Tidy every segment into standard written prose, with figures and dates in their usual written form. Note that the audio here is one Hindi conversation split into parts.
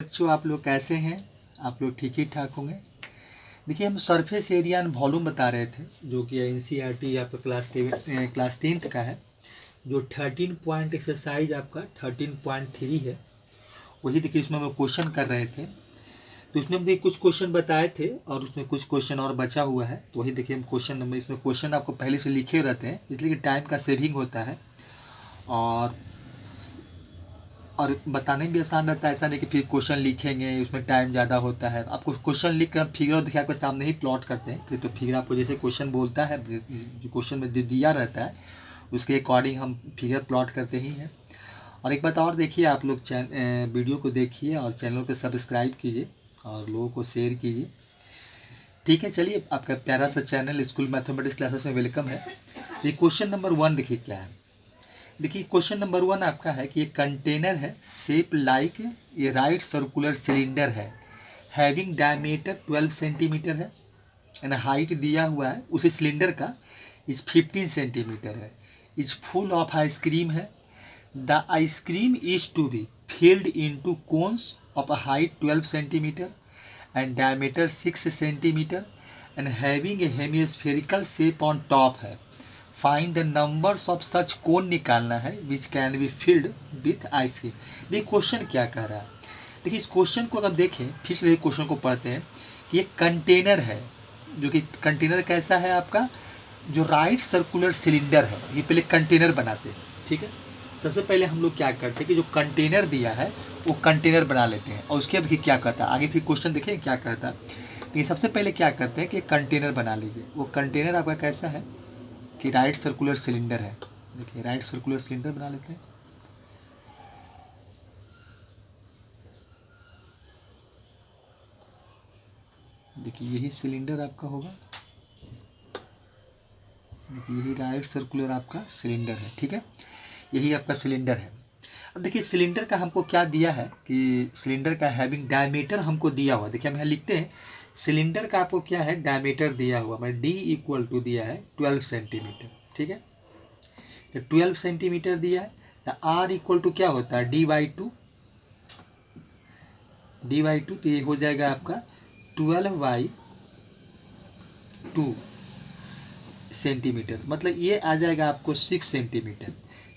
बच्चों, आप लोग कैसे हैं? आप लोग ठीक ही ठाक होंगे। देखिए, हम सरफेस एरिया एंड वॉल्यूम बता रहे थे, जो कि एनसीईआरटी आपका क्लास 10th का है। जो 13 पॉइंट एक्सरसाइज आपका 13.3 है, वही देखिए इसमें हम क्वेश्चन कर रहे थे। तो उसमें हम देखिए कुछ क्वेश्चन बताए थे और उसमें कुछ क्वेश्चन और बचा हुआ है। तो वही देखिए हम क्वेश्चन नंबर, इसमें क्वेश्चन आपको पहले से लिखे रहते हैं, इसलिए कि टाइम का सेविंग होता है और बताने में भी आसान रहता है। ऐसा नहीं कि फिर क्वेश्चन लिखेंगे उसमें टाइम ज़्यादा होता है। आपको क्वेश्चन लिख कर फिगर दिखा के सामने ही प्लॉट करते हैं, फिर तो फिगर आपको जैसे क्वेश्चन बोलता है, जो क्वेश्चन में जो दिया रहता है उसके अकॉर्डिंग हम फिगर प्लॉट करते ही हैं। और एक बात और देखिए, आप लोग वीडियो को देखिए और चैनल को सब्सक्राइब कीजिए और लोगों को शेयर कीजिए। ठीक है, चलिए, आपका प्यारा सा चैनल स्कूल मैथमेटिक्स क्लासेस में वेलकम है। ये क्वेश्चन नंबर 1 देखिए क्या है। देखिए क्वेश्चन नंबर 1 आपका है कि एक कंटेनर है, शेप लाइक ये राइट सर्कुलर सिलेंडर है, हैविंग डायमीटर 12 सेंटीमीटर है एंड हाइट दिया हुआ है उसी सिलेंडर का इज 15 सेंटीमीटर है, इज फुल ऑफ आइसक्रीम है। The ice cream is to be filled into cones of a height 12 centimetre and diameter 6 centimetre and having a hemispherical shape on top है। Find the numbers of such cone निकालना है which can be filled with ice cream. देखिए क्वेश्चन क्या कह रहा है। देखिए इस क्वेश्चन को अगर देखें, फिर से क्वेश्चन को पढ़ते हैं। ये कंटेनर है, जो कि कंटेनर कैसा है आपका, जो राइट सर्कुलर सिलेंडर है। ये पहले कंटेनर बनाते हैं, ठीक है। सबसे पहले हम लोग क्या करते हैं कि जो कंटेनर दिया है वो कंटेनर बना लेते हैं और उसके बाद क्या कहता है आगे, फिर क्वेश्चन देखें क्या कहता है। तो ये सबसे पहले क्या करते हैं कि कंटेनर बना लीजिए। वो कंटेनर आपका कैसा है कि राइट सर्कुलर सिलेंडर है। देखिए राइट सर्कुलर सिलेंडर बना लेते हैं। देखिए यही सिलेंडर आपका होगा। देखिए यही राइट सर्कुलर आपका सिलेंडर है, ठीक है। यही आपका सिलेंडर है। अब देखिए सिलेंडर का हमको क्या दिया है कि सिलेंडर का हैविंग डायमीटर हमको दिया हुआ। देखिए हम यहाँ लिखते हैं सिलेंडर का आपको क्या है, डायमीटर दिया हुआ, मैं डी इक्वल टू दिया है 12 सेंटीमीटर, ठीक है। तो 12 सेंटीमीटर दिया है, तो आर इक्वल टू क्या होता है, डी/2। डी/2 तो ये हो जाएगा आपका 12/2 सेंटीमीटर, मतलब ये आ जाएगा आपको 6 सेंटीमीटर।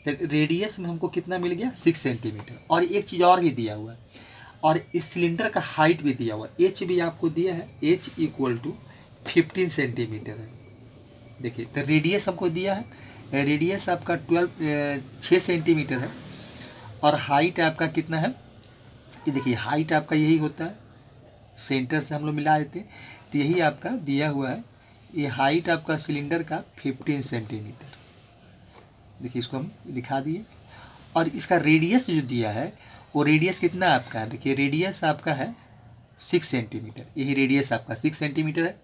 तो रेडियस में हमको कितना मिल गया, 6 सेंटीमीटर। और एक चीज़ और भी दिया हुआ है, और इस सिलेंडर का हाइट भी दिया हुआ है, एच भी आपको दिया है, एच इक्वल टू 15 सेंटीमीटर है। देखिए तो रेडियस हमको दिया है, रेडियस आपका 6 सेंटीमीटर है और हाइट आपका कितना है, कि देखिए हाइट आपका यही होता है, सेंटर से हम लोग मिला देते हैं, तो यही आपका दिया हुआ है। ये हाइट आपका सिलेंडर का 15 सेंटीमीटर। देखिए इसको हम दिखा दिए। और इसका रेडियस जो दिया है वो रेडियस कितना आपका है, देखिए रेडियस आपका है 6 सेंटीमीटर। यही रेडियस आपका 6 सेंटीमीटर है।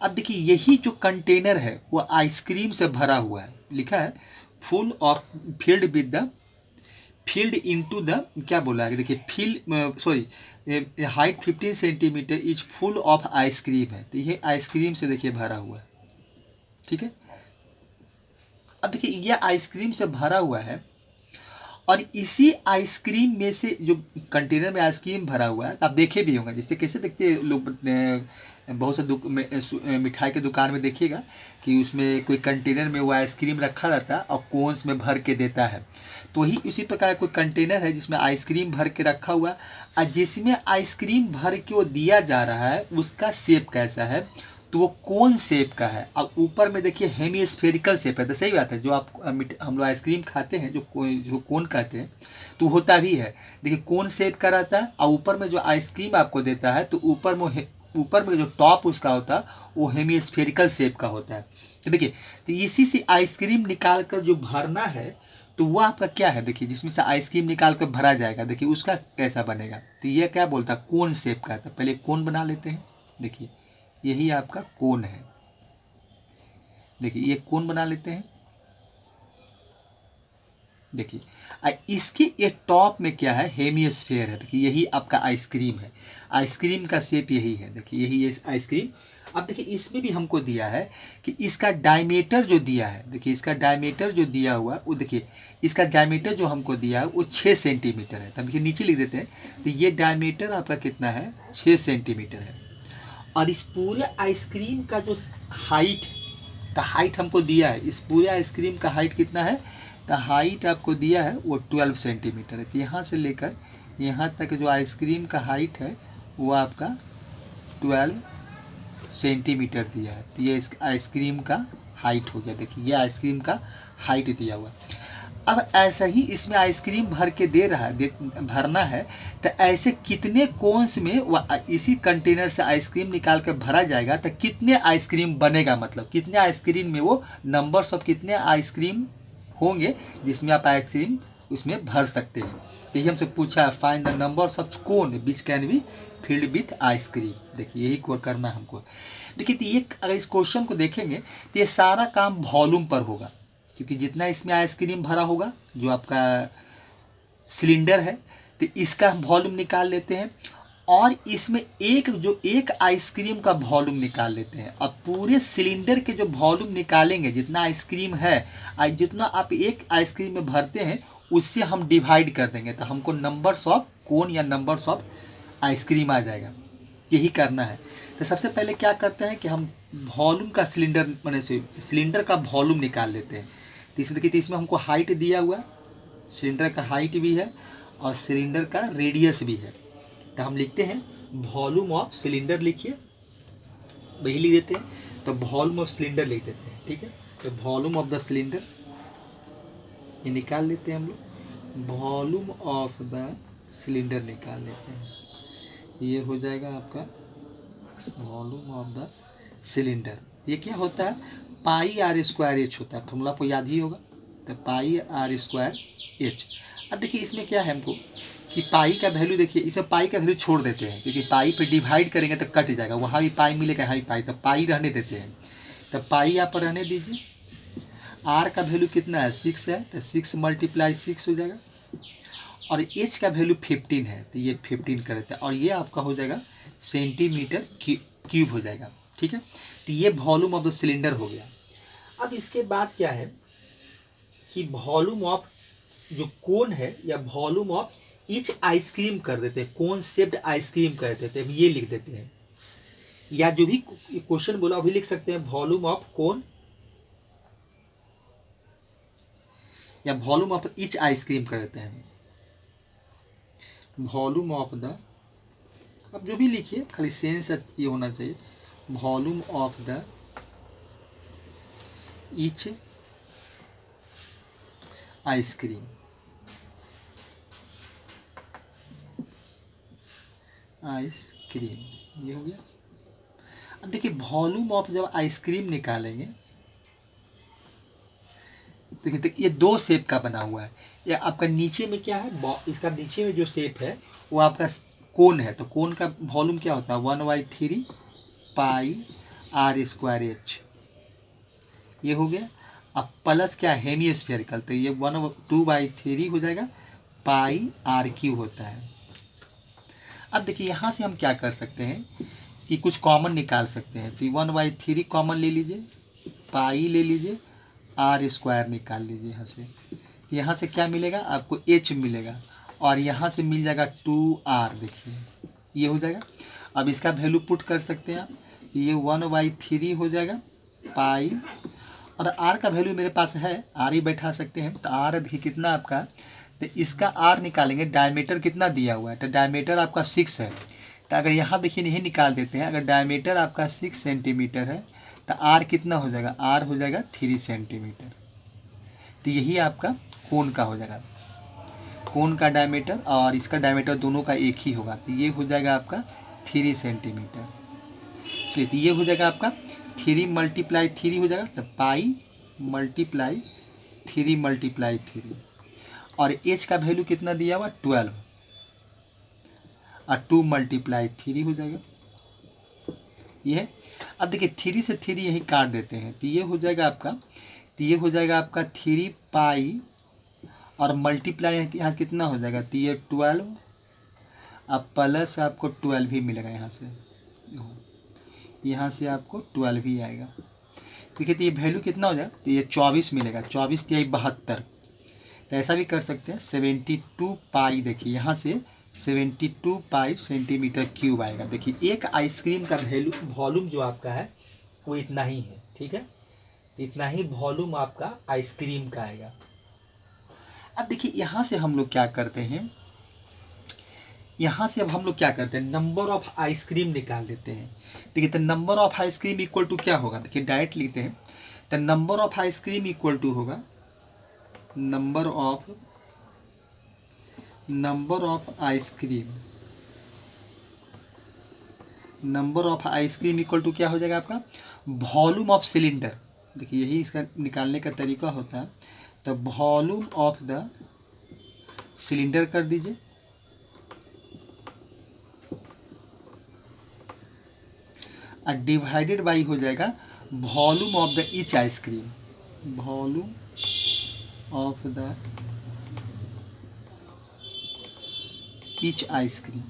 अब देखिए यही जो कंटेनर है वो आइसक्रीम से भरा हुआ है, लिखा है full of filled with the field into the, क्या बोला है, देखिए field sorry height 15 centimetre is full of ice cream है। तो ये आइसक्रीम से देखिए भरा हुआ है, ठीक है। अब देखिए ये आइसक्रीम से भरा हुआ है और इसी आइसक्रीम में से जो कंटेनर में आइसक्रीम भरा हुआ है, तो आप देखे भी होंगे, जैसे कैसे देखते हैं लोग, बहुत से मिठाई के दुकान में देखिएगा कि उसमें कोई कंटेनर में वो आइसक्रीम रखा रहता है और कोन्स में भर के देता है। तो ही उसी प्रकार कोई कंटेनर है जिसमें आइसक्रीम भर के रखा हुआ है, और जिसमें आइसक्रीम भर के वो दिया जा रहा है उसका शेप कैसा है, तो वो कोन शेप का है। अब ऊपर में देखिए हेमिस्फेरिकल शेप है। तो सही बात है, जो आप हम लोग आइसक्रीम खाते हैं जो कोन कहते हैं, तो होता भी है। देखिए कोन शेप का रहता है और ऊपर में जो आइसक्रीम आपको देता है तो ऊपर में जो टॉप उसका होता है वो हेमिस्फेरिकल शेप का होता है। तो देखिए, तो इसी से आइसक्रीम निकाल कर जो भरना है, तो वो आपका क्या है, देखिए जिसमें से आइसक्रीम निकाल कर भरा जाएगा, देखिए उसका कैसा बनेगा, तो ये क्या बोलता है, कोन शेप का। तो पहले कोन बना लेते हैं। देखिए यही आपका कोन है। देखिए ये कोन बना लेते हैं। देखिए इसके ये टॉप में क्या है, हेमिस्फेयर है। देखिए यही आपका आइसक्रीम है, आइसक्रीम का शेप यही है। देखिए यही है आइसक्रीम। अब देखिए इसमें भी हमको दिया है कि इसका डायमीटर जो दिया है, देखिए इसका डायमीटर जो दिया हुआ वो, देखिए इसका डायमीटर जो हमको दिया है वो 6 सेंटीमीटर है। तो देखिए नीचे लिख देते हैं, तो ये डायमीटर आपका कितना है, 6 सेंटीमीटर है। और इस पूरे आइसक्रीम का जो हाइट, तो हाइट हमको दिया है, इस पूरे आइसक्रीम का हाइट कितना है, तो हाइट आपको दिया है वो 12 सेंटीमीटर है। तो यहाँ से लेकर यहाँ तक जो आइसक्रीम का हाइट है वो आपका 12 सेंटीमीटर दिया है। तो ये इस आइसक्रीम का हाइट हो गया। देखिए ये आइसक्रीम का हाइट दिया हुआ। अब ऐसा ही इसमें आइसक्रीम भर के दे रहा है, भरना है। तो ऐसे कितने कोन्स में इसी कंटेनर से आइसक्रीम निकाल कर भरा जाएगा, तो कितने आइसक्रीम बनेगा, मतलब कितने आइसक्रीम में वो नंबर्स ऑफ कितने आइसक्रीम होंगे जिसमें आप आइसक्रीम उसमें भर सकते हैं। तो यही हमसे पूछा है, find the numbers of cone which can be filled with ice cream. देखिए यही को करना हमको। देखिए तो ये अगर इस क्वेश्चन को देखेंगे तो ये सारा काम वॉल्यूम पर होगा, क्योंकि जितना इसमें आइसक्रीम भरा होगा जो आपका सिलेंडर है, तो इसका वॉल्यूम निकाल लेते हैं और इसमें एक आइसक्रीम का वॉल्यूम निकाल लेते हैं। अब पूरे सिलेंडर के जो वॉल्यूम निकालेंगे, जितना आइसक्रीम है, जितना आप एक आइसक्रीम में भरते हैं उससे हम डिवाइड कर देंगे, तो हमको नंबर्स ऑफ कोन या नंबर्स ऑफ आइसक्रीम आ जाएगा। यही करना है। तो सबसे पहले क्या करते हैं कि हम वॉल्यूम का सिलेंडर मैंने सिलेंडर का वॉल्यूम निकाल लेते हैं। तो इसमें देखिए, इसमें हमको हाइट दिया हुआ, सिलेंडर का हाइट भी है और सिलेंडर का रेडियस भी है। तो हम लिखते हैं वॉल्यूम ऑफ सिलेंडर, लिखिए वही लिख देते हैं। तो वॉल्यूम ऑफ सिलेंडर लिख देते हैं, ठीक है। तो वॉल्यूम ऑफ द सिलेंडर ये निकाल लेते हैं हम लोग, वॉल्यूम ऑफ द सिलेंडर निकाल लेते हैं। ये हो जाएगा आपका वॉल्यूम ऑफ द सिलेंडर। ये क्या होता है, पाई आर स्क्वायर एच होता है, फॉर्मूला आपको याद ही होगा। तो पाई आर स्क्वायर एच। अब देखिए इसमें क्या है हमको कि पाई का वैल्यू, देखिए इसमें पाई का वैल्यू छोड़ देते हैं, क्योंकि पाई पे डिवाइड करेंगे तो कट जाएगा, वहाँ भी पाई मिलेगा, यहाँ भी पाई, तो पाई रहने देते हैं। तो पाई आप रहने दीजिए। आर का वैल्यू कितना है, 6 है, तो 6 × 6 हो जाएगा। और एच का वैल्यू 15 है, तो ये 15 कर देते हैं, और ये आपका हो जाएगा सेंटीमीटर क्यूब हो जाएगा, ठीक है। तो ये वॉल्यूम ऑफ द सिलेंडर हो गया। अब इसके बाद क्या है कि वॉल्यूम ऑफ जो कोन है या वॉल्यूम ऑफ ईच आइसक्रीम कर देते हैं, कोन शेप्ड आइसक्रीम कर देते हैं, ये लिख देते हैं। या जो भी क्वेश्चन बोला अभी लिख सकते हैं, वॉल्यूम ऑफ कोन या वॉल्यूम ऑफ ईच आइसक्रीम कर देते हैं, वॉल्यूम ऑफ द, अब जो भी लिखिए खाली सेंस ये होना चाहिए, volume of the each ice cream, ice cream ये हो गया। अब देखिए वॉल्यूम ऑफ जब आइसक्रीम निकालेंगे, देखिए तो ये 2 शेप का बना हुआ है। ये आपका नीचे में क्या है, इसका नीचे में जो शेप है वो आपका कोन है। तो कोन का वॉल्यूम क्या होता है, 1/3 पाई आर स्क्वायर एच, ये हो गया। अब प्लस क्या है, हेमिस्फेरिकल, तो ये 2/3 हो जाएगा, पाई आर क्यूब होता है। अब देखिए यहाँ से हम क्या कर सकते हैं कि कुछ कॉमन निकाल सकते हैं। तो 1/3 कॉमन ले लीजिए, पाई ले लीजिए, आर स्क्वायर निकाल लीजिए। यहाँ से क्या मिलेगा आपको, एच मिलेगा, और यहाँ से मिल जाएगा 2r, देखिए ये हो जाएगा। अब इसका वैल्यू पुट कर सकते हैं आप, ये 1/3 हो जाएगा पाई, और r का वैल्यू मेरे पास है, r ही बैठा सकते हैं। तो r भी कितना आपका, तो इसका r निकालेंगे, डायमीटर कितना दिया हुआ है, तो डायमीटर आपका 6 है। तो अगर यहाँ देखिए नहीं निकाल देते हैं, अगर डायमीटर आपका 6 सेंटीमीटर है तो r कितना हो जाएगा, r हो जाएगा 3 सेंटीमीटर। तो यही आपका कोन का हो जाएगा, कोन का डायमीटर और इसका डायमीटर दोनों का एक ही होगा। तो ये हो जाएगा आपका 3 सेंटीमीटर। चलिए तो ये हो जाएगा आपका 3 × 3 हो जाएगा, तो पाई × 3 × 3, और एच का वैल्यू कितना दिया हुआ 12, और 2 × 3 हो जाएगा ये। अब देखिए 3 से 3 यही काट देते हैं, तो ये हो जाएगा आपका, 3 पाई और मल्टीप्लाई यहाँ कितना हो जाएगा, तो ये 12, अब प्लस आपको 12 ही मिलेगा यहाँ से आपको 12 ही आएगा। ठीक है, तो ये वैल्यू कितना हो जाएगा, तो ये 24 मिलेगा, 24 तिहाई 72। तो ऐसा भी कर सकते हैं 72 पाई, देखिए यहाँ से 72 पाई सेंटीमीटर क्यूब आएगा। देखिए एक आइसक्रीम का वॉल्यूम जो आपका है वो इतना ही है। ठीक है, इतना ही वॉल्यूम आपका आइसक्रीम का आएगा। अब देखिए यहाँ से हम लोग क्या करते हैं, यहाँ से अब हम लोग क्या करते हैं, नंबर ऑफ आइसक्रीम निकाल देते हैं। देखिए तो number of ice cream equal to क्या होगा, देखिए डायरेक्ट लिखते हैं, तो number of ice cream equal to होगा number of ice cream, number of ice cream equal to क्या हो जाएगा आपका, वॉल्यूम ऑफ सिलेंडर। देखिए यही इसका निकालने का तरीका होता है। तो वॉल्यूम ऑफ द सिलेंडर कर दीजिए, और डिवाइडेड बाई हो जाएगा volume of the each ice cream, volume of the each ice cream.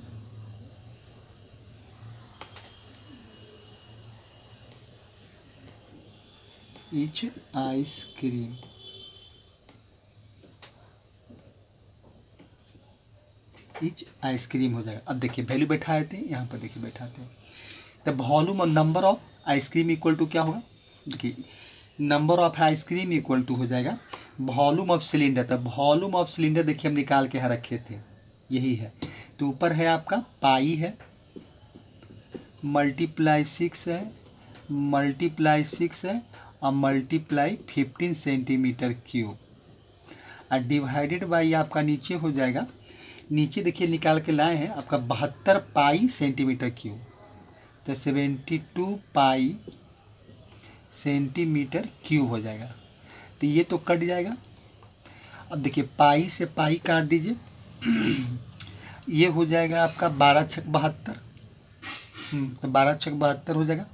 Each ice cream, each ice cream हो जाएगा। अब देखिए वैल्यू बैठा देते हैं यहाँ पर, देखिए बैठाते हैं, तो वॉल्यूम और number of ice cream equal to क्या होगा, देखिए number of ice cream equal to हो जाएगा वॉल्यूम ऑफ सिलेंडर। तो वॉल्यूम ऑफ सिलेंडर देखिए हम निकाल के यहाँ रखे थे, यही है। तो ऊपर है आपका पाई है, मल्टीप्लाई 6 है, मल्टीप्लाई 6 है, और मल्टीप्लाई 15 सेंटीमीटर क्यूब, और डिवाइडेड बाई आपका नीचे हो जाएगा, नीचे देखिए निकाल के लाए हैं आपका 72 पाई सेंटीमीटर क्यूब। तो 72 पाई सेंटीमीटर क्यूब हो जाएगा। तो ये तो कट जाएगा। अब देखिए पाई से पाई काट दीजिए, ये हो जाएगा आपका 12 छक 72, तो 12 छक 72 हो जाएगा।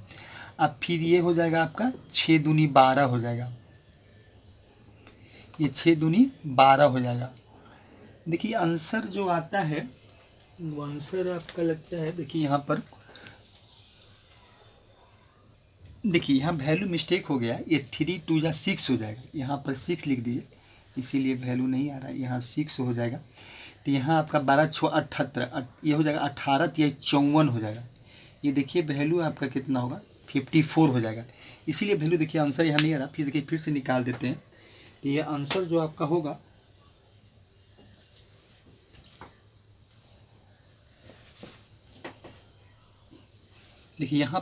अब फिर ये हो जाएगा आपका 6 दूनी 12 हो जाएगा, ये 6 दूनी 12 हो जाएगा। देखिए आंसर जो आता है वो आंसर आपका लगता है, देखिए यहाँ पर, देखिए यहाँ वैल्यू मिस्टेक हो गया, ये 3 2 जा 6 हो जाएगा, यहाँ पर 6 लिख दीजिए, इसीलिए वैल्यू नहीं आ रहा है, यहाँ 6 हो जाएगा। तो यहाँ आपका 12 6 78, ये हो जाएगा 18 या 54 हो जाएगा। ये देखिए वैल्यू आपका कितना होगा, 54 हो जाएगा। इसीलिए वैल्यू देखिए आंसर यहाँ नहीं आ रहा। फिर देखिए फिर से निकाल देते हैं, तो ये आंसर जो आपका होगा, देखिए यहाँ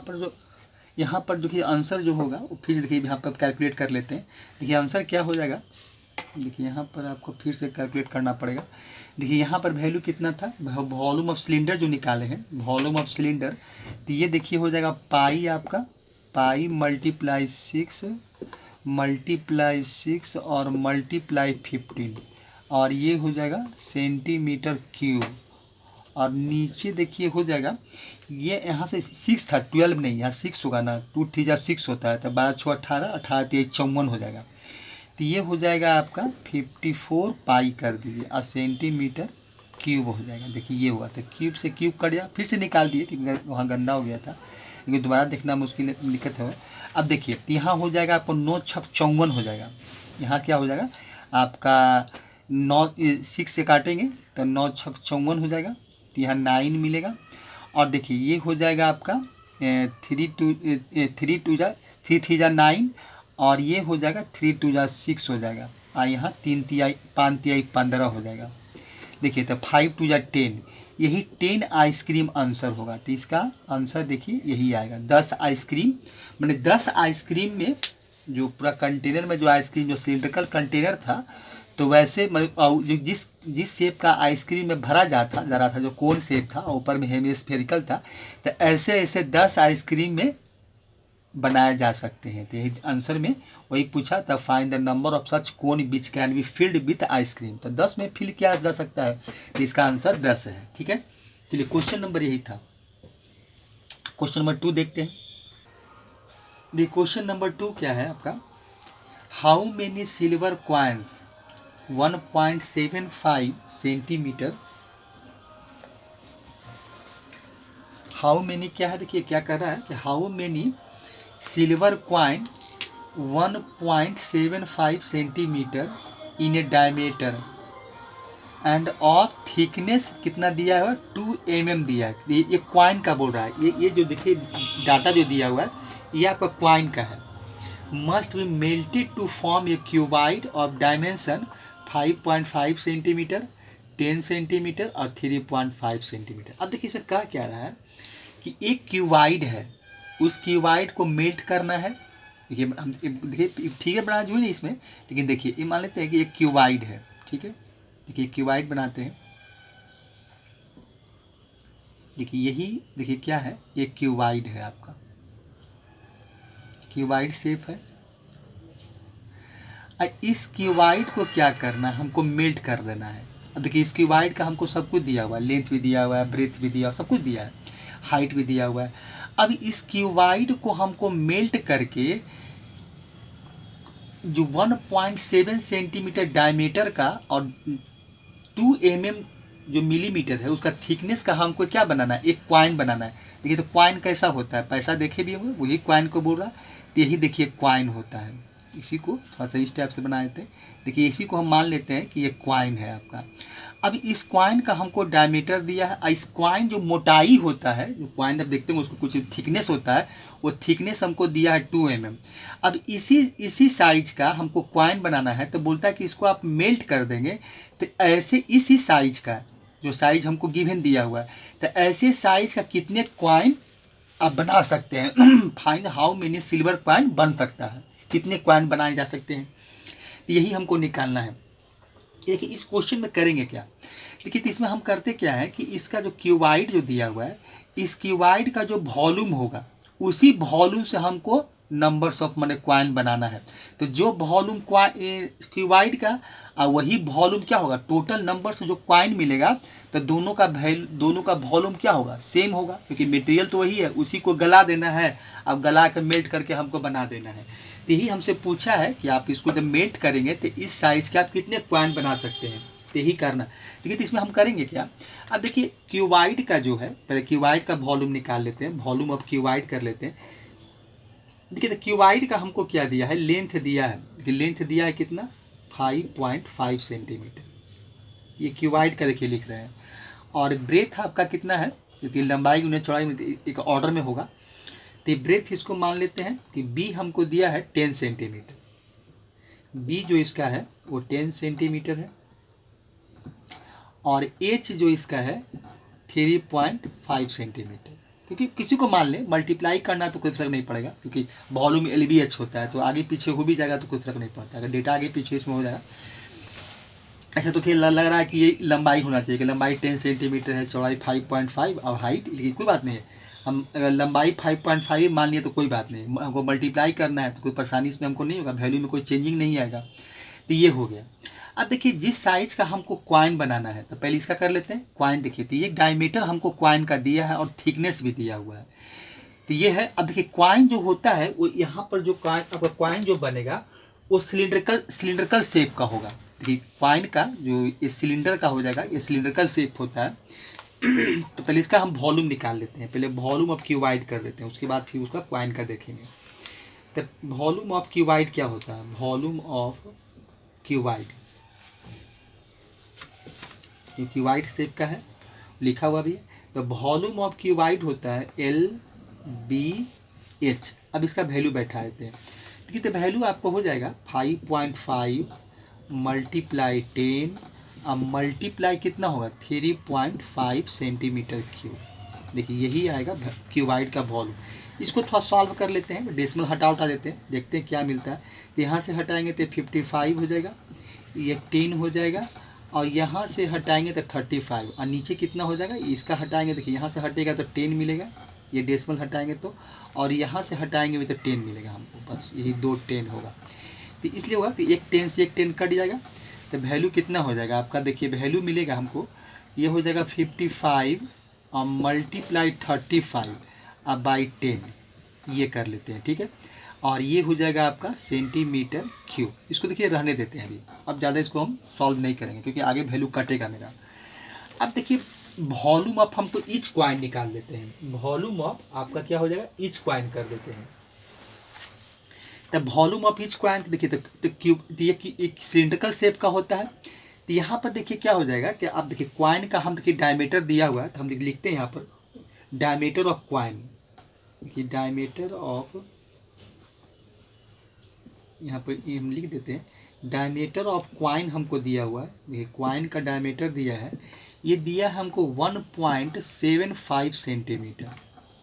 पर देखिए आंसर जो होगा वो फिर देखिए यहाँ पर कैलकुलेट कर लेते हैं। देखिए आंसर क्या हो जाएगा, देखिए यहाँ पर आपको फिर से कैलकुलेट करना पड़ेगा। देखिए यहाँ पर वैल्यू कितना था, वॉल्यूम ऑफ सिलेंडर जो निकाले हैं, वॉल्यूम ऑफ सिलेंडर, तो ये देखिए हो जाएगा पाई आपका, पाई मल्टीप्लाई 6 और मल्टीप्लाई 15, और ये हो जाएगा सेंटीमीटर क्यूब। और नीचे देखिए हो जाएगा, ये यहाँ से 6 था, 12 नहीं, यहाँ 6 होगा ना, 2 3 जा 6 होता है, तो 12 6 18, 18 3 54 हो जाएगा। तो ये हो जाएगा आपका 54 पाई कर दीजिए, और सेंटीमीटर क्यूब हो जाएगा। देखिए ये हुआ, तो क्यूब से क्यूब कट गया, फिर से निकाल दिए क्योंकि वहाँ गंदा हो गया था, लेकिन दोबारा देखना मुश्किल दिक्कत है। अब देखिए तो यहाँ हो जाएगा आपको 9 6 54 हो जाएगा। यहाँ क्या हो जाएगा आपका 9 6 से काटेंगे तो 9 6 54 हो जाएगा, तो यहाँ 9 मिलेगा। और देखिए ये हो जाएगा आपका 3 2 जा 3 3 जा 9, और ये हो जाएगा 3 2 जा 6 हो जाएगा, और यहाँ 3 तिहाई 5 तिहाई 15 हो जाएगा। देखिए तो 5 2 जा 10, यही 10 आइसक्रीम आंसर होगा। तो इसका आंसर देखिए यही आएगा 10 आइसक्रीम, मैंने 10 आइसक्रीम में जो पूरा कंटेनर में जो आइसक्रीम जो सिलिंड्रिकल कंटेनर था, तो वैसे मतलब जिस शेप का आइसक्रीम में भरा जा रहा था जो कोन शेप था, ऊपर में हेमिस्फेरिकल था, तो ऐसे ऐसे 10 आइसक्रीम में बनाए जा सकते हैं। तो यही आंसर में वही पूछा था, find the number of such cone which can be filled with ice cream. तो 10 में फिल किया जा सकता है, तो इसका आंसर 10 है। ठीक है, चलिए क्वेश्चन नंबर यही था। क्वेश्चन नंबर 2 देखते हैं। दी क्वेश्चन नंबर 2 क्या है आपका, how many silver coins 1.75 centimetre. How many क्या है, देखिए क्या कर रहा है कि how many silver coin 1.75 centimetre in A diameter end of thickness कितना दिया हुआ है 2 mm दिया है। ये क्वाइन का बोल रहा है, ये जो देखिए डाटा जो दिया हुआ है ये आपका क्वाइन का है। Must be melted to form a cuboid of dimension 5.5 centimetre, 10 centimetre और 3.5 सेंटीमीटर। अब देखिए इसमें कहा क्या रहा है कि एक क्यूबाइड है, उस क्यूबाइड को मेल्ट करना है। देखिए हम देखिए ठीक है बना जो नहीं इसमें, लेकिन देखिए ये मान लेते हैं कि एक क्यूबाइड है, ठीक है। देखिए क्यूबाइड बनाते हैं, देखिए यही देखिए क्या है, ये क्यूबाइड है, आपका क्यूबाइड शेप है। इस क्यूबाइड को क्या करना है, हमको मेल्ट कर देना है। अब देखिए इस क्यूबाइड का हमको सब कुछ दिया हुआ है, लेंथ भी दिया हुआ है, ब्रेथ भी दिया हुआ है, सब कुछ दिया है, हाइट भी दिया हुआ है। अब इस क्यूबाइड को हमको मेल्ट करके जो 1.7 सेंटीमीटर डायमीटर का और 2 mm जो मिलीमीटर है उसका थिकनेस का हमको क्या बनाना है, एक क्वाइन बनाना है। देखिए तो क्वाइन कैसा होता है, पैसा देखे भी होंगे, वही क्वाइन को बोल रहा है। तो यही देखिए क्वाइन होता है, इसी को थोड़ा सा इस टाइप से बनाए थे। देखिए इसी को हम मान लेते हैं कि ये क्वाइन है आपका। अब इस क्वाइन का हमको डायमीटर दिया है, इस क्वाइन जो मोटाई होता है, जो क्वाइन आप देखते हैं उसको कुछ थिकनेस होता है, वो थिकनेस हमको दिया है 2 mm। अब इसी साइज का हमको क्वाइन बनाना है, तो बोलता है कि इसको आप मेल्ट कर देंगे तो ऐसे इसी साइज का जो साइज हमको गिवन दिया हुआ है, तो ऐसे साइज का कितने क्वाइन आप बना सकते हैं। Find how many silver coin बन सकता है, कितने क्वाइन बनाए जा सकते हैं, तो यही हमको निकालना है। देखिए इस क्वेश्चन में करेंगे क्या, देखिए तो इसमें हम करते क्या है कि इसका जो क्यूबाइड जो दिया हुआ है, इस क्यूबाइड का जो वॉल्यूम होगा उसी वॉल्यूम से हमको नंबर्स ऑफ माने क्वाइन बनाना है। तो जो वॉल्यूम क्यूबाइड का वही वॉल्यूम क्या होगा, टोटल नंबर से जो क्वाइन मिलेगा, तो दोनों का वॉल्यूम क्या होगा, सेम होगा, क्योंकि मटेरियल तो वही है, उसी को गला देना है। अब गला के मेल्ट करके हमको बना देना है। तो यही हमसे पूछा है कि आप इसको जब मेल्ट करेंगे तो इस साइज के आप कितने क्वाइन बना सकते हैं, तो यही करना। देखिए तो इसमें हम करेंगे क्या, अब देखिए क्यूबाइड का जो है, पहले क्यूबाइड का वॉल्यूम निकाल लेते हैं, वॉल्यूम ऑफ क्यूबाइड कर लेते हैं। देखिए तो क्यूबाइड का हमको क्या दिया है, लेंथ दिया है, लेंथ दिया है कितना 5.5 सेंटीमीटर, ये क्यूबाइड का देखिए लिख रहे हैं। और ब्रेथ आपका कितना है, क्योंकि लंबाई उन्हें चौड़ाई में एक ऑर्डर में होगा, तो ब्रेथ इसको मान लेते हैं कि बी हमको दिया है 10 सेंटीमीटर, बी जो इसका है वो 10 सेंटीमीटर है। और एच जो इसका है 3.5 सेंटीमीटर, क्योंकि किसी को मान लें, मल्टीप्लाई करना तो कोई फर्क नहीं पड़ेगा, क्योंकि वॉल्यूम LBH होता है, तो आगे पीछे हो भी जाएगा तो कोई फर्क नहीं पड़ता, अगर डेटा आगे पीछे इसमें हो जाएगा। अच्छा तो क्या लग रहा है कि ये लंबाई होना चाहिए, कि लंबाई 10 सेंटीमीटर है, चौड़ाई 5.5 और हाइट, लेकिन कोई बात नहीं है, हम अगर लंबाई 5.5 मान लिए तो कोई बात नहीं, हमको मल्टीप्लाई करना है तो कोई परेशानी इसमें हमको नहीं होगा, वैल्यू में कोई चेंजिंग नहीं आएगा। तो ये हो गया। अब देखिए जिस साइज का हमको क्वाइन बनाना है, तो पहले इसका कर लेते हैं क्वाइन। देखिए तो ये डायमीटर हमको क्वाइन का दिया है और थिकनेस भी दिया हुआ है, तो ये है। अब देखिए क्वाइन जो होता है वो यहाँ पर जो क्वाइन जो बनेगा वो सिलिंड्रिकल शेप का होगा। देखिए क्वाइन का जो ये सिलेंडर का हो जाएगा, ये सिलिंड्रिकल शेप होता है। तो पहले इसका हम वॉल्यूम निकाल लेते हैं, पहले वॉल्यूम ऑफ क्यूबाइड कर लेते हैं, उसके बाद फिर उसका क्वाइन का देखेंगे। तो वॉल्यूम ऑफ क्यूबाइड क्या होता है, वॉल्यूम ऑफ क्यूबाइड जो क्यूबाइड शेप का है लिखा हुआ भी है, तो वॉल्यूम ऑफ क्यूबाइड होता है LBH। अब इसका वैल्यू बैठा देते हैं, तो वैल्यू आपको हो जाएगा 5.5 मल्टीप्लाई 10, अब मल्टीप्लाई कितना होगा 3.5 सेंटीमीटर क्यूब। देखिए यही आएगा क्यूबाइड का वॉल्यूम। इसको थोड़ा सॉल्व कर लेते हैं, डेसिमल हटा देते हैं, देखते हैं क्या मिलता है। तो यहाँ से हटाएंगे तो 55 हो जाएगा, ये 10 हो जाएगा, और यहाँ से हटाएंगे तो 35, और नीचे कितना हो जाएगा, इसका हटाएंगे, देखिए यहाँ से हटेगा तो 10 मिलेगा, ये डेसिमल हटाएंगे तो, और यहाँ से हटाएंगे भी तो 10 मिलेगा हमको, बस यही 2 10 होगा। तो इसलिए होगा कि एक 10 से एक 10 कट जाएगा, तो वैल्यू कितना हो जाएगा आपका, देखिए वैल्यू मिलेगा हमको, ये हो जाएगा 55 और मल्टीप्लाई 35 अब बाई 10, ये कर लेते हैं, ठीक है। और ये हो जाएगा आपका सेंटीमीटर क्यूब। इसको देखिए रहने देते हैं अभी, अब ज़्यादा इसको हम सॉल्व नहीं करेंगे क्योंकि आगे वैल्यू कटेगा मेरा। अब देखिए वॉल्यूम ऑफ हम तो ईच क्वाइन निकाल लेते हैं, वॉल्यूम ऑफ आपका क्या हो जाएगा, ईच क्वाइन कर देते हैं। तब वॉल्यूम ऑफ ईच क्वाइन देखिए तो क्यूब, ये एक सिलिंड्रिकल शेप का होता है। तो यहाँ पर देखिए क्या हो जाएगा कि आप देखिए क्वाइन का हम देखिए डायमीटर दिया हुआ है, तो हम लिखते हैं यहाँ पर डायमीटर ऑफ क्वाइन, देखिए डायमीटर ऑफ, यहाँ पर हम लिख देते हैं डायमीटर ऑफ क्वाइन हमको दिया हुआ है। देखिए क्वाइन का डायमीटर दिया है, ये दिया है हमको 1.75 सेंटीमीटर,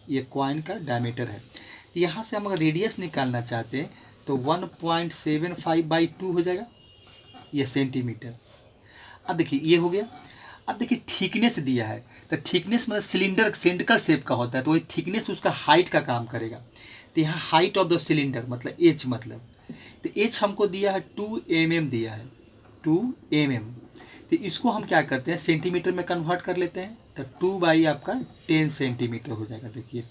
ये क्वाइन का डायमीटर है। तो यहाँ से हम अगर रेडियस निकालना चाहते हैं तो 1.75/2 हो जाएगा, ये सेंटीमीटर। अब देखिए ये हो गया। अब देखिए थिकनेस दिया है, तो थिकनेस मतलब सिलिंड्रिकल शेप का होता है, तो वही थिकनेस उसका हाइट का काम करेगा। तो यहाँ हाइट ऑफ द सिलिंडर मतलब एच, मतलब तो एच हमको दिया है 2 mm दिया है, 2 mm। तो इसको हम क्या करते हैं सेंटीमीटर में कन्वर्ट कर लेते हैं, तो 2 आपका 10 सेंटीमीटर हो जाएगा। देखिए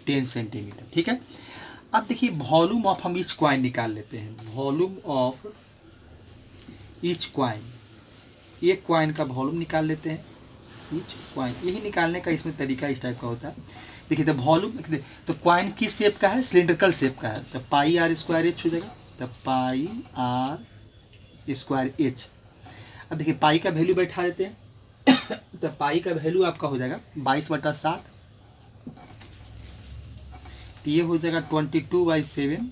10 सेंटीमीटर, ठीक है। अब देखिए वॉल्यूम ऑफ हम ईच क्वाइन निकाल लेते हैं, वॉल्यूम ऑफ ईच क्वाइन, एक क्वाइन का वॉल्यूम निकाल लेते हैं, ईच क्वाइन, यही निकालने का इसमें तरीका इस टाइप का होता है। देखिए तो वॉल्यूम, तो क्वाइन किस शेप का है, सिलिंड्रिकल शेप का है, तो πr² h हो जाएगा, तो πr² h। अब देखिए पाई का वैल्यू बैठा देते हैं तो पाई का वैल्यू आपका हो जाएगा 22/7, तो ये हो जाएगा 22/7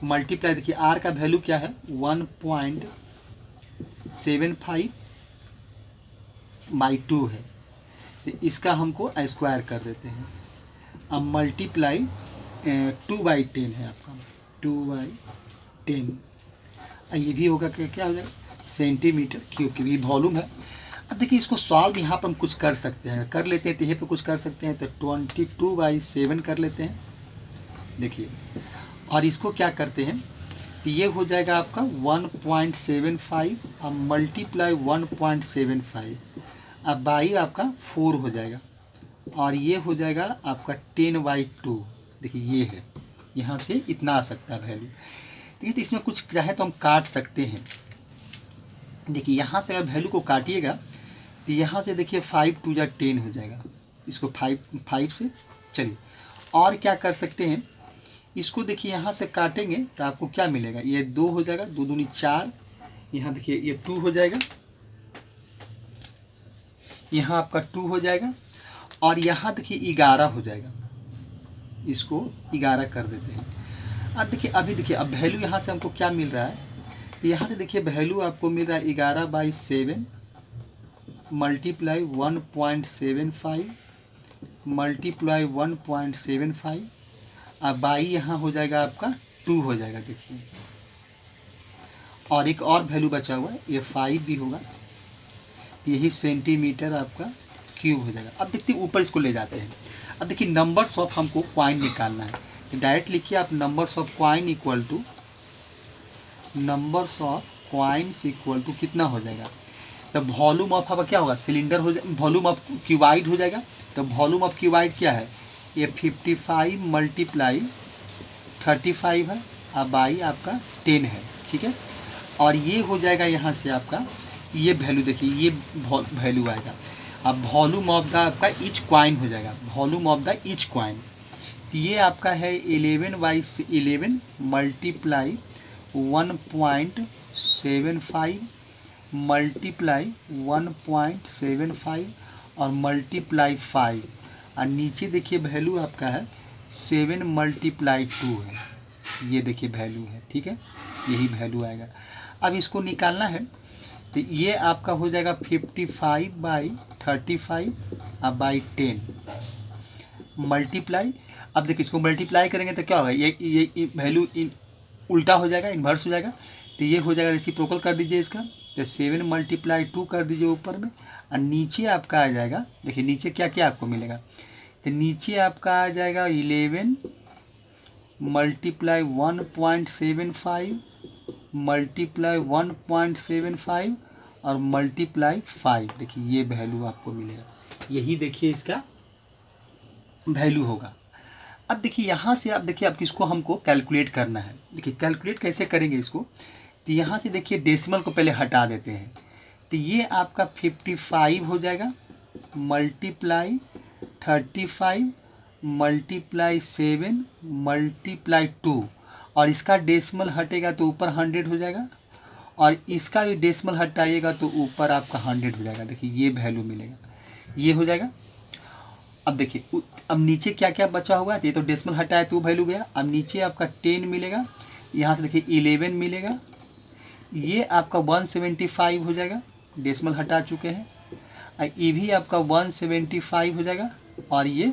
मल्टीप्लाई, देखिए आर का वैल्यू क्या है 1.75/2 है, तो इसका हमको स्क्वायर कर देते हैं। अब मल्टीप्लाई 2/10 है आपका, 2/10, ये भी होगा क्या हो जाएगा सेंटीमीटर क्यूब, की वॉल्यूम है। अब देखिए इसको सॉल्व यहाँ पर हम कुछ कर सकते हैं, कर लेते हैं, तो यहीं पर कुछ कर सकते हैं, तो 22/7 कर लेते हैं। देखिए और इसको क्या करते हैं, तो ये हो जाएगा आपका 1.75 अब मल्टीप्लाई 1.75, अब बाई आपका 4 हो जाएगा, और ये हो जाएगा आपका 10/2। देखिए ये है, यहाँ से इतना आ सकता है वैल्यू। देखिए तो इसमें कुछ चाहे तो हम काट सकते हैं। देखिए यहाँ से अगर वैल्यू को काटिएगा तो यहाँ से देखिए 5 2 जा 10 हो जाएगा, इसको 5 से, चलिए और क्या कर सकते हैं, इसको देखिए यहाँ से काटेंगे तो आपको क्या मिलेगा, ये 2 हो जाएगा, 2 दूनी 4, यहाँ देखिए ये 2 हो जाएगा, यहाँ आपका 2 हो जाएगा, और यहाँ देखिए 11 हो जाएगा, इसको 11 कर देते हैं। अब देखिए अभी देखिए अब वैल्यू यहाँ से हमको क्या मिल रहा है, तो यहाँ से देखिए वैल्यू आपको मिल रहा है 11/7 मल्टीप्लाई 1.75 मल्टीप्लाई 1.75, अब बाई यहाँ हो जाएगा आपका 2 हो जाएगा। देखिए और एक और वैल्यू बचा हुआ है, ये 5 भी होगा, यही सेंटीमीटर आपका क्यूब हो जाएगा। अब देखते हैं ऊपर इसको ले जाते हैं। अब देखिए नंबर्स ऑफ हमको क्वाइन निकालना है, तो डायरेक्ट लिखिए आप numbers of coin equal to numbers of coins equal to कितना हो जाएगा, तो वॉल्यूम ऑफ आपका क्या होगा सिलिंडर हो जाएगा, वॉल्यूम ऑफ क्यूबाइड हो जाएगा, तो वॉल्यूम ऑफ क्यूबाइड क्या है, ये 55 मल्टीप्लाई 35 है, अब बाई आपका 10 है, ठीक है। और ये हो जाएगा यहाँ से आपका ये वैल्यू, देखिए ये वैल्यू आएगा। अब वॉल्यूम ऑफ द आपका ईच क्वाइन हो जाएगा, volume of the each coin, तो ये आपका है 11/11 मल्टीप्लाई 1.75 मल्टीप्लाई 1.75 और मल्टीप्लाई 5, और नीचे देखिए वैल्यू आपका है 7 मल्टीप्लाई 2 है, ये देखिए वैल्यू है, ठीक है, यही वैल्यू आएगा। अब इसको निकालना है, तो ये आपका हो जाएगा 55/35 अब बाई 10 मल्टीप्लाई, अब देखिए इसको मल्टीप्लाई करेंगे तो क्या होगा, ये वैल्यू उल्टा हो जाएगा, इन्वर्स हो जाएगा, तो ये हो जाएगा रेसिप्रोकल कर दीजिए इसका, तो 7 मल्टीप्लाई 2 कर दीजिए ऊपर में, और नीचे आपका आ जाएगा, देखिए नीचे क्या क्या आपको मिलेगा, तो नीचे आपका आ जाएगा 11 मल्टीप्लाई 1.75 मल्टीप्लाई 1.75 और मल्टीप्लाई 5, देखिए ये वैल्यू आपको मिलेगा, यही देखिए इसका वैल्यू होगा। अब देखिए यहाँ से आप देखिए, अब इसको हमको कैलकुलेट करना है। देखिए कैलकुलेट कैसे करेंगे इसको, तो यहाँ से देखिए डेसिमल को पहले हटा देते हैं। तो ये आपका 55 हो जाएगा, मल्टीप्लाई 35 मल्टीप्लाई 7 मल्टीप्लाई 2, और इसका डेसिमल हटेगा तो ऊपर 100 हो जाएगा, और इसका भी डेसिमल हटाइएगा तो ऊपर आपका 100 हो जाएगा। देखिए ये वैल्यू मिलेगा, ये हो जाएगा। अब देखिए अब नीचे क्या क्या बचा हुआ है, ये तो डेसिमल हटाया तो वैल्यू गया। अब नीचे आपका 10 मिलेगा, यहाँ से देखिए 11 मिलेगा, ये आपका 175 हो जाएगा, डेसिमल हटा चुके हैं। ये भी आपका 175 हो जाएगा, और ये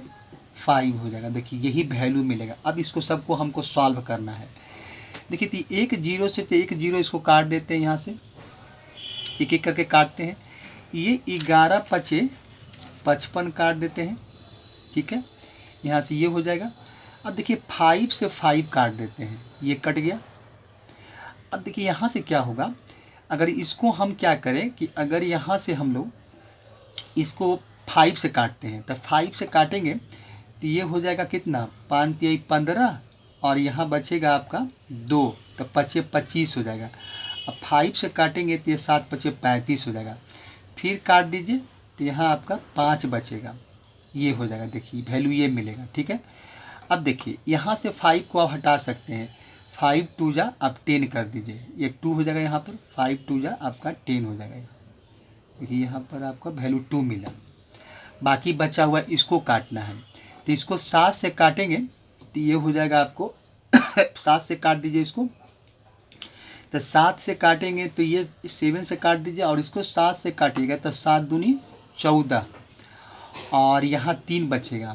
5 हो जाएगा। देखिए यही वैल्यू मिलेगा। अब इसको सबको हमको सॉल्व करना है। देखिए तो एक जीरो से, तो एक जीरो इसको काट देते हैं, यहाँ से एक एक करके काटते हैं। ये 11 पचे 55 काट देते हैं, ठीक है, यहाँ से ये हो जाएगा। अब देखिए 5 से 5 काट देते हैं, ये कट गया। अब देखिए यहाँ से क्या होगा, अगर इसको हम क्या करें कि अगर यहाँ से हम लोग इसको 5 से काटते हैं, तो 5 से काटेंगे तो ये हो जाएगा कितना, 5 3 15, और यहाँ बचेगा आपका 2, तो 5 25 हो जाएगा। अब 5 से काटेंगे तो ये 7 5 35 हो जाएगा। फिर काट दीजिए तो यहाँ आपका 5 बचेगा, ये हो जाएगा। देखिए वैल्यू ये मिलेगा, ठीक है। अब देखिए यहाँ से 5 को आप हटा सकते हैं, 5 2 जा आप 10 कर दीजिए, ये 2 हो जाएगा यहाँ पर, 5 2 जा आपका 10 हो जाएगा। देखिए यहाँ पर आपका वैल्यू 2 मिला। बाकी बचा हुआ इसको काटना है, तो इसको 7 से काटेंगे तो ये हो जाएगा आपको 7 से काट दीजिए इसको, तो 7 से काटेंगे तो ये 7 से काट दीजिए, और इसको 7 से काटिएगा तो 7 दूनी 14, और यहाँ 3 बचेगा,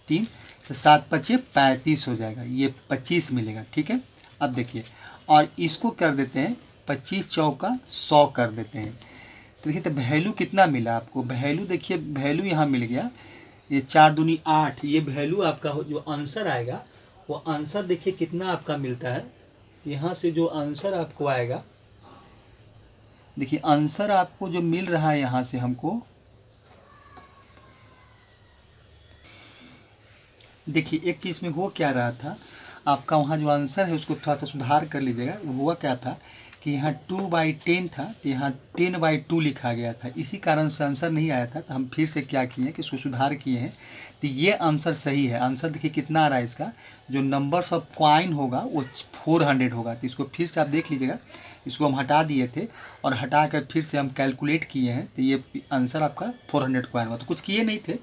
3, तो 7 5 35 हो जाएगा, ये 25 मिलेगा, ठीक है। अब देखिए और इसको कर देते हैं 25 चौका 100 कर देते हैं, तो देखिए तो वैल्यू कितना मिला आपको। वैल्यू देखिए, वैल्यू यहाँ मिल गया, ये 4 दूनी 8, ये वैल्यू आपका जो आंसर आएगा वो आंसर देखिए कितना आपका मिलता है। यहाँ से जो आंसर आपको आएगा, देखिए आंसर आपको जो मिल रहा है यहाँ से हमको, देखिए एक चीज़ में हो क्या रहा था, आपका वहाँ जो आंसर है उसको थोड़ा सा सुधार कर लीजिएगा। वो हुआ क्या था कि यहाँ 2/10 था, तो यहाँ 10/2 लिखा गया था, इसी कारण से आंसर नहीं आया था। तो हम फिर से क्या किए हैं कि इसको सुधार किए हैं, तो ये आंसर सही है। आंसर देखिए कितना आ रहा है इसका, जो नंबर्स ऑफ कॉइन होगा वो 400 होगा। तो इसको फिर से आप देख लीजिएगा, इसको हम हटा दिए थे और हटा कर फिर से हम कैलकुलेट किए हैं, तो ये आंसर आपका 400 कॉइन हुआ। तो कुछ किए नहीं थे,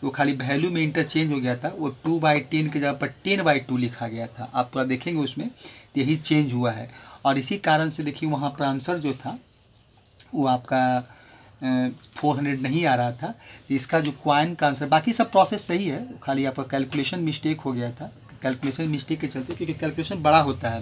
वो खाली वैल्यू में इंटरचेंज हो गया था, वो 2/10 के जगह पर 10/2 लिखा गया था। आप थोड़ा देखेंगे उसमें, तो यही चेंज हुआ है, और इसी कारण से देखिए वहाँ पर आंसर जो था वो आपका 400 नहीं आ रहा था। तो इसका जो कॉइन का आंसर, बाकी सब प्रोसेस सही है, खाली आपका कैलकुलेशन मिस्टेक हो गया था। कैलकुलेशन मिस्टेक के चलते, क्योंकि कैलकुलेशन बड़ा होता है,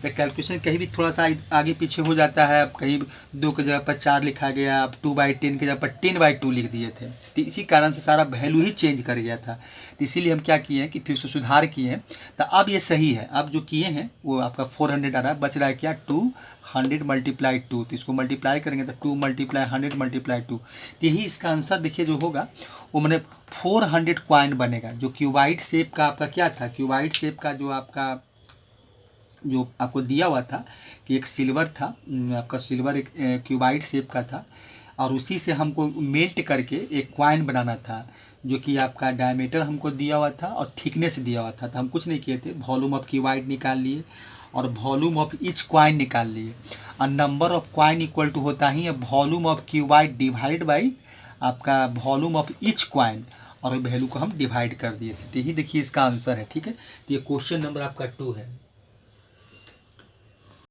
तो कैलकुलेशन कहीं भी थोड़ा सा आगे पीछे हो जाता है। अब कहीं 2 की जगह पर 4 लिखा गया, अब 2/10 की जगह पर 10/2 लिख दिए थे, तो इसी कारण से सारा वैल्यू ही चेंज कर गया था। तो इसीलिए हम क्या किए हैं कि फिर से सुधार किए हैं, तो अब ये सही है। अब जो किए हैं वो आपका 400 आ रहा है, बच रहा है क्या, 200 मल्टीप्लाई 2, तो इसको मल्टीप्लाई करेंगे तो 2 × 100 × 2, तो यही इसका आंसर देखिए जो होगा वो मैंने 400 कॉइन बनेगा। जो क्यूबाइड शेप का आपका क्या था, क्यूबाइड शेप का जो आपका जो आपको दिया हुआ था कि एक सिल्वर था, आपका सिल्वर एक क्यूबाइड शेप का था, और उसी से हमको मेल्ट करके एक कॉइन बनाना था, जो कि आपका डायमीटर हमको दिया हुआ था और थिकनेस दिया हुआ था। तो हम कुछ नहीं किए थे, वॉल्यूम ऑफ क्यूबाइड निकाल लिए और वॉल्यूम ऑफ ईच कॉइन निकाल लिए, और number of coin equal to होता ही है volume of cuboid divide by आपका वॉल्यूम ऑफ ईच कॉइन, और वैल्यू को हम डिवाइड कर दिए थे। तो यही देखिए इसका आंसर है, ठीक है। तो ये क्वेश्चन नंबर आपका 2 है।